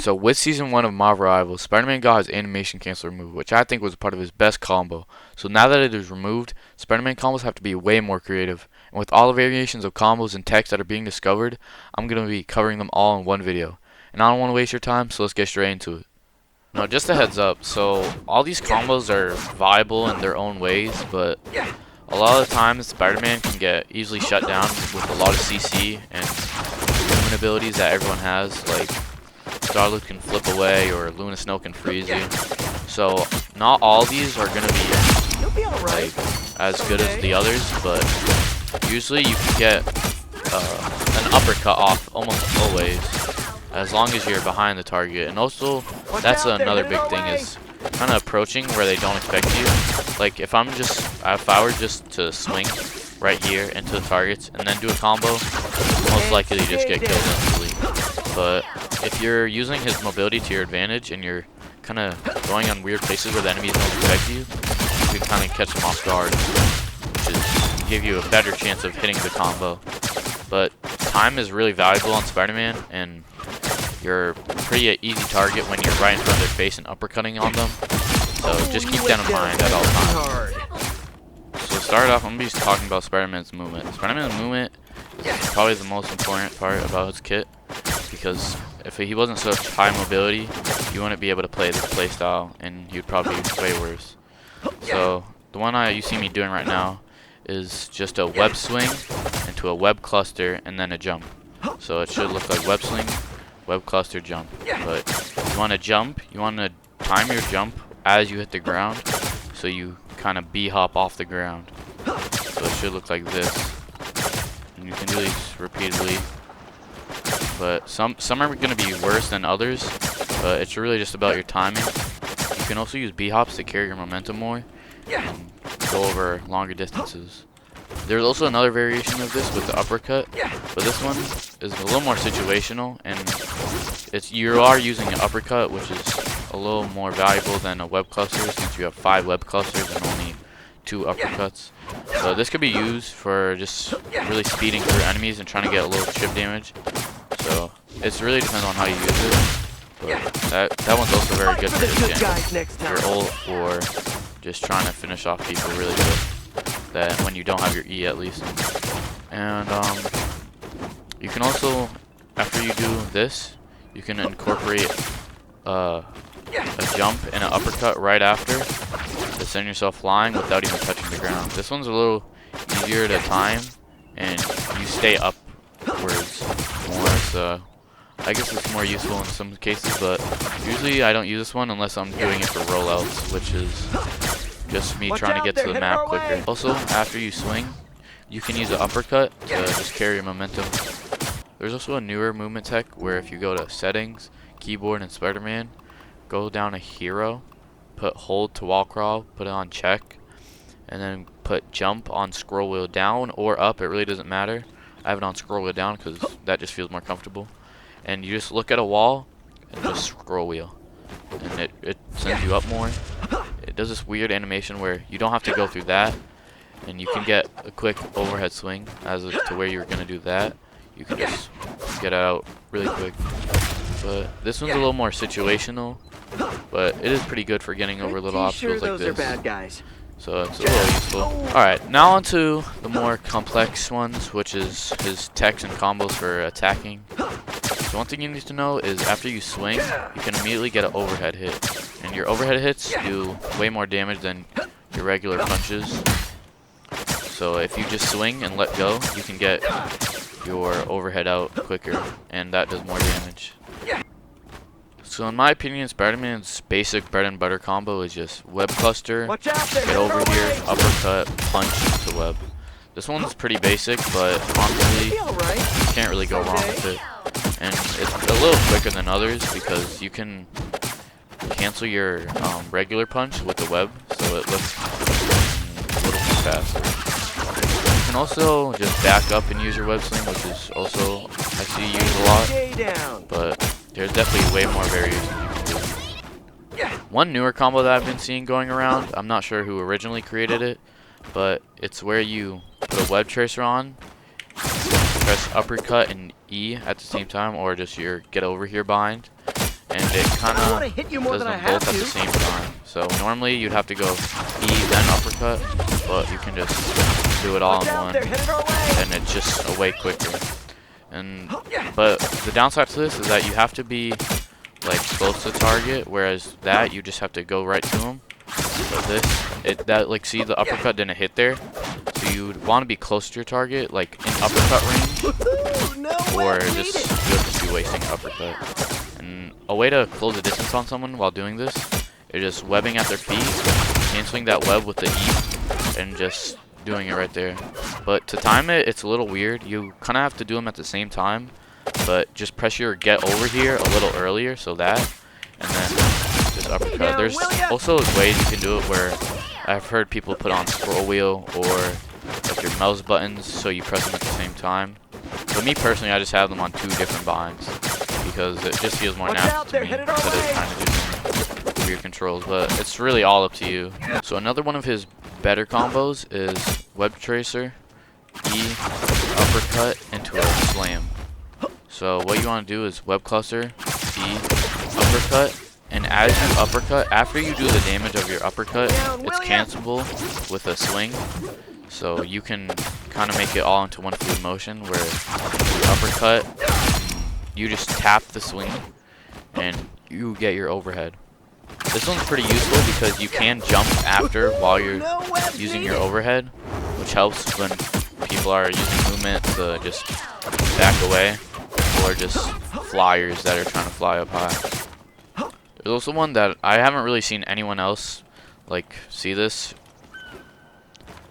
So with Season 1 of Marvel Rivals, Spider-Man got his animation cancel removed, which I think was part of his best combo. So now that it is removed, Spider-Man combos have to be way more creative. And with all the variations of combos and techs that are being discovered, I'm going to be covering them all in one video. And I don't want to waste your time, so let's get straight into it. Now, just a heads up, so all these combos are viable in their own ways, but a lot of the times Spider-Man can get easily shut down with a lot of CC and movement abilities that everyone has, like Starlet can flip away or Luna Snow can freeze you. So not all these are going to be like as good as the others, but usually you can get an uppercut off almost always as long as you're behind the target. And also that's another big thing is kind of approaching where they don't expect you. Like if I were just to swing right here into the targets and then do a combo, most likely you just get killed instantly. But if you're using his mobility to your advantage and you're kind of going on weird places where the enemies don't expect you, you can kind of catch them off guard, which is give you a better chance of hitting the combo. But time is really valuable on Spider-Man, and you're a pretty easy target when you're right in front of their face and uppercutting on them. So just keep that in mind at all times. So to start off, I'm going to be talking about Spider-Man's movement. Spider-Man's movement is probably the most important part about his kit, because if he wasn't such high mobility, you wouldn't be able to play this playstyle, and he would probably be way worse. So the one you see me doing right now is just a web swing into a web cluster and then a jump. So it should look like web swing, web cluster, jump. But you want to jump, you want to time your jump as you hit the ground, so you kind of B-hop off the ground. So it should look like this. And you can do these repeatedly. But some are going to be worse than others, but it's really just about your timing. You can also use B-hops to carry your momentum more and go over longer distances. There's also another variation of this with the uppercut, but this one is a little more situational, and you are using an uppercut, which is a little more valuable than a web cluster, since you have 5 web clusters and only 2 uppercuts. So this could be used for just really speeding through enemies and trying to get a little chip damage. So it really depends on how you use it. But that one's also very good for just your ult or just trying to finish off people really good. That when you don't have your E at least. And you can also, after you do this, you can incorporate a jump and an uppercut right after to send yourself flying without even touching the ground. This one's a little easier to time, and you stay upwards more, so I guess it's more useful in some cases, but usually I don't use this one unless I'm doing it for rollouts, which is just me trying to get to the map quicker. Also, after you swing, you can use an uppercut to just carry your momentum. There's also a newer movement tech where if you go to settings, keyboard, and Spider-Man, go down to hero, put hold to wall crawl, put it on check, and then put jump on scroll wheel down or up. It really doesn't matter. I have it on scroll wheel down because that just feels more comfortable. And you just look at a wall and just scroll wheel, and it sends you up more. It does this weird animation where you don't have to go through that, and you can get a quick overhead swing as to where you're going to do that. You can just get out really quick. But this one's a little more situational, but it is pretty good for getting over little obstacles like this. So it's a little useful. Alright, now on to the more complex ones, which is his techs and combos for attacking. So one thing you need to know is after you swing, you can immediately get an overhead hit. And your overhead hits do way more damage than your regular punches. So if you just swing and let go, you can get your overhead out quicker, and that does more damage. So in my opinion, Spider-Man's basic bread and butter combo is just web cluster, get over here, uppercut, punch to web. This one's pretty basic, but honestly, you can't really go wrong with it. And it's a little quicker than others because you can cancel your regular punch with the web, so it looks a little more faster. You can also just back up and use your web swing, which is also I see used a lot, but there's definitely way more variations you can do. One newer combo that I've been seeing going around, I'm not sure who originally created it, but it's where you put a web tracer on, press uppercut and E at the same time, or just your get over here bind, and it kind of does them both at the same time. So normally you'd have to go E then uppercut, but you can just do it all in one, and it's just way quicker. But the downside to this is that you have to be like close to target, whereas that you just have to go right to him. But like, see, the uppercut didn't hit there, so you would want to be close to your target, like in uppercut range, or just you would just be wasting an uppercut. And a way to close the distance on someone while doing this is just webbing at their feet, canceling that web with the E, and just doing it right there. But to time it, it's a little weird. You kind of have to do them at the same time, but just press your get over here a little earlier, so that, and then just uppercut. There's also ways you can do it where I've heard people put on scroll wheel or like your mouse buttons, so you press them at the same time. But me personally, I just have them on 2 different binds because it just feels more natural to me instead of trying to do some weird controls. But it's really all up to you. So another one of his better combos is web tracer, E, uppercut into a slam. So what you want to do is web cluster, E, uppercut, and as you uppercut, after you do the damage of your uppercut, it's cancelable with a swing. So you can kind of make it all into one fluid motion where you uppercut, you just tap the swing, and you get your overhead. This one's pretty useful because you can jump after while you're using your overhead, which helps when people are using movement to just back away, or just flyers that are trying to fly up high. There's also one that I haven't really seen anyone else like see this.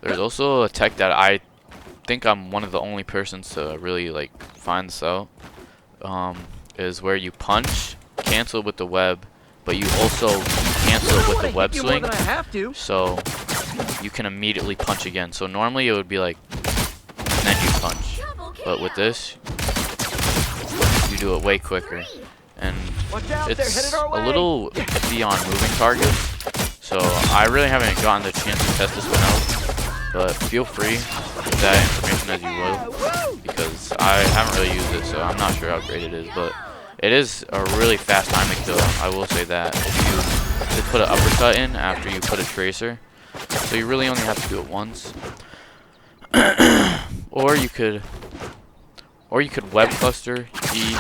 There's also a tech that I think I'm one of the only persons to really like find this out. Is where you punch, cancel with the web, but you also cancel it with the web swing, so you can immediately punch again. So normally it would be like, and then you punch, but with this, you do it way quicker. And it's a little iffy on moving targets, so I really haven't gotten the chance to test this one out, but feel free with that information as you will, because I haven't really used it, so I'm not sure how great it is, but it is a really fast time to kill, I will say that, if you just put an uppercut in after you put a tracer, so you really only have to do it once. or you could web cluster, E,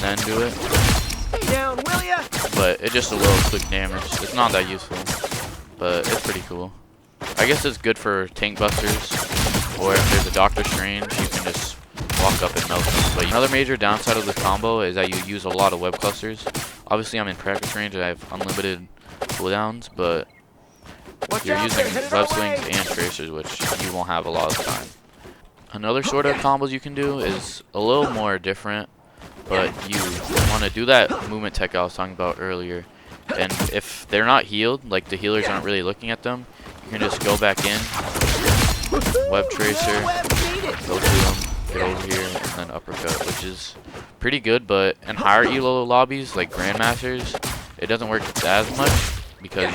and then do it. Down, will ya? But it's just a little quick damage. It's not that useful, but it's pretty cool. I guess it's good for tank busters, or if there's a Doctor Strange, you can just walk up and melt them. But another major downside of the combo is that you use a lot of web clusters. Obviously, I'm in practice range and I have unlimited cooldowns, but you're using web swings and tracers, which you won't have a lot of the time. Another sort of combos you can do is a little more different, but you want to do that movement tech I was talking about earlier. And if they're not healed, like the healers aren't really looking at them, you can just go back in, web tracer, go to them, get over here, and then uppercut, which is pretty good. But in higher elo lobbies, like Grandmasters, it doesn't work as much because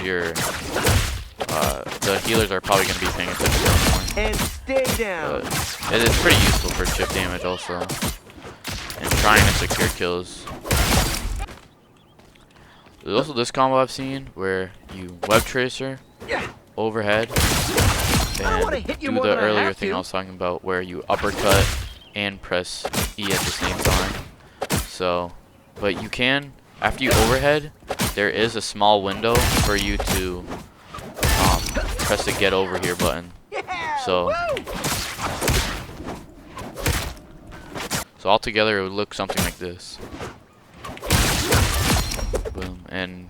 the healers are probably going to be paying attention to them more. And stay down. But it is pretty useful for chip damage also, and trying to secure kills. There's also this combo I've seen where you web tracer, overhead, and do the earlier thing I was talking about where you uppercut and press E at the same time. So, but you can, after you overhead, there is a small window for you to press the get over here button. So altogether it would look something like this. Boom. And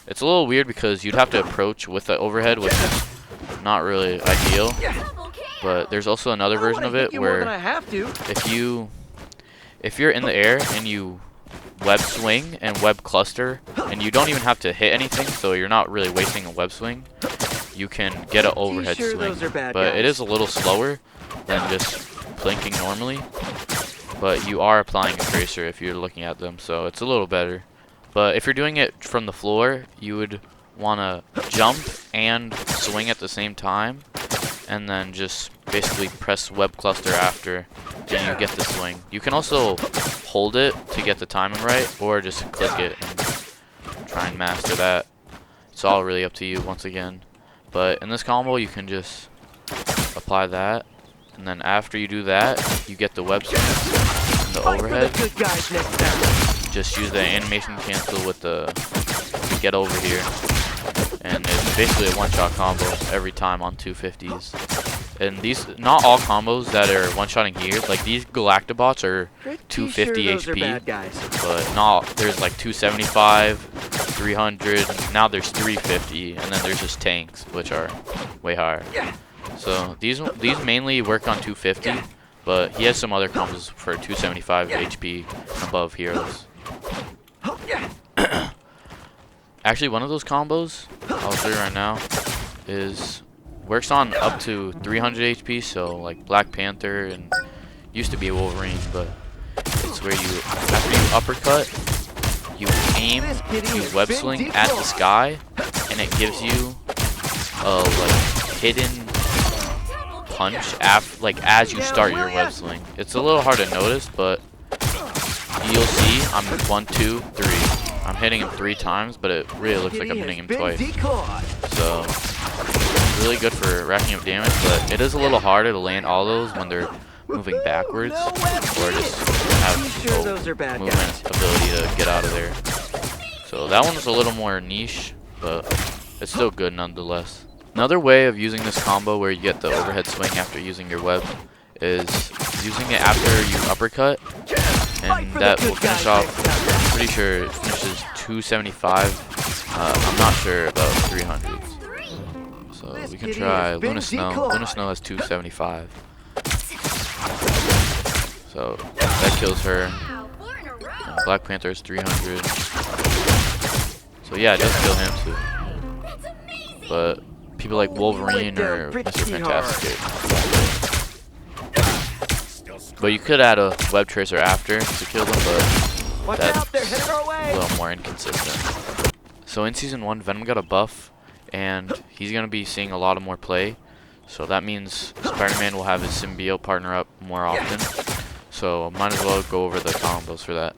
it's a little weird because you'd have to approach with the overhead, which is not really ideal. But there's also another version of it where if you're in the air and you web swing and web cluster, and you don't even have to hit anything, so you're not really wasting a web swing, you can get an overhead swing. But it is a little slower than just blinking normally. But you are applying a tracer if you're looking at them, so it's a little better. But if you're doing it from the floor, you would want to jump and swing at the same time, and then just basically press web cluster after, and you get the swing. You can also hold it to get the timing right, or just click it and try and master that. It's all really up to you once again. But in this combo, you can just apply that, and then after you do that, you get the web swing and the overhead. Just use the animation cancel with the get over here, and it's basically a one-shot combo every time on 250s. And these, not all combos that are one-shotting here, like these Galactobots are 250 HP, but not, there's like 275, 300, now there's 350, and then there's just tanks, which are way higher. So these mainly work on 250, but he has some other combos for 275 HP and above heroes. Actually, one of those combos, I'll show you right now, works on up to 300 HP, so like Black Panther and used to be a Wolverine, but it's where you, after you uppercut, you aim, you web swing at the sky, and it gives you a like hidden punch as you start your web swing. It's a little hard to notice, but you'll see I'm 1, 2, 3. I'm hitting him 3 times, but it really looks like I'm hitting him twice. So really good for racking up damage, but it is a little harder to land all those when they're moving backwards or just have no movement ability to get out of there. So that one's a little more niche, but it's still good nonetheless. Another way of using this combo where you get the overhead swing after using your web is using it after you uppercut, and that will finish off, I'm pretty sure it finishes 275, I'm not sure about 300. So we can try Luna Snow. Luna Snow has 275. So that kills her. And Black Panther is 300. So yeah, it does kill him too. But people like Wolverine or Mr. Fantastic. But you could add a web tracer after to kill them, but that's a little more inconsistent. So in Season 1, Venom got a buff, and he's going to be seeing a lot of more play. So that means Spider-Man will have his symbiote partner up more often. So might as well go over the combos for that.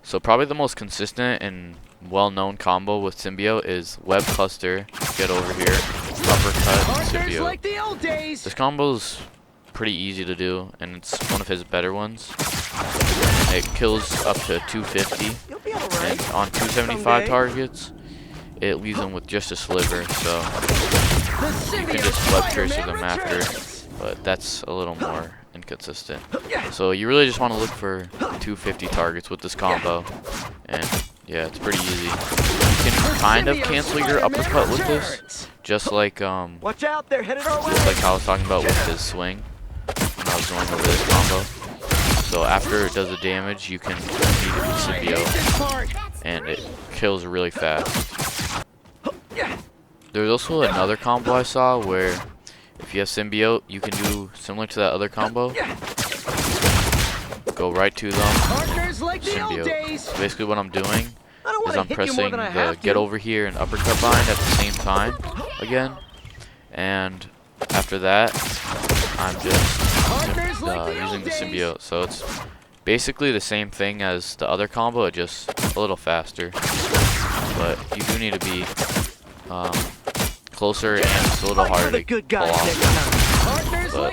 So probably the most consistent and well-known combo with symbiote is web cluster, get over here, uppercut, symbiote. This combo's pretty easy to do, and it's one of his better ones. It kills up to 250, and on 275 targets, it leaves them with just a sliver, so you can just web tracer them after, but that's a little more inconsistent. So you really just want to look for 250 targets with this combo, and yeah, it's pretty easy. You can kind of cancel your uppercut with this, just like how I was talking about with his swing when I was going over this combo. So after it does the damage, you can immediately symbiote, and it kills really fast. There's also another combo I saw where if you have symbiote, you can do similar to that other combo. Go right to them, symbiote. So basically what I'm doing is I'm pressing the get over here and uppercut bind at the same time again, and after that I'm just using the symbiote. So it's basically the same thing as the other combo, it just a little faster. But you do need to be closer, and it's a little harder to pull off. But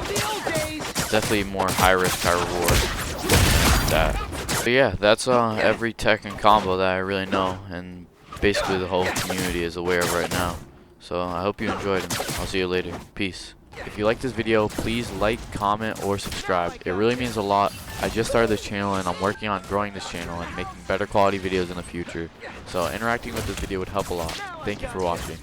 definitely more high risk, high reward with that. But yeah, that's every tech and combo that I really know, and basically the whole community is aware of right now. So I hope you enjoyed, and I'll see you later. Peace. If you like this video, please like, comment, or subscribe. It really means a lot. I just started this channel, and I'm working on growing this channel and making better quality videos in the future. So interacting with this video would help a lot. Thank you for watching.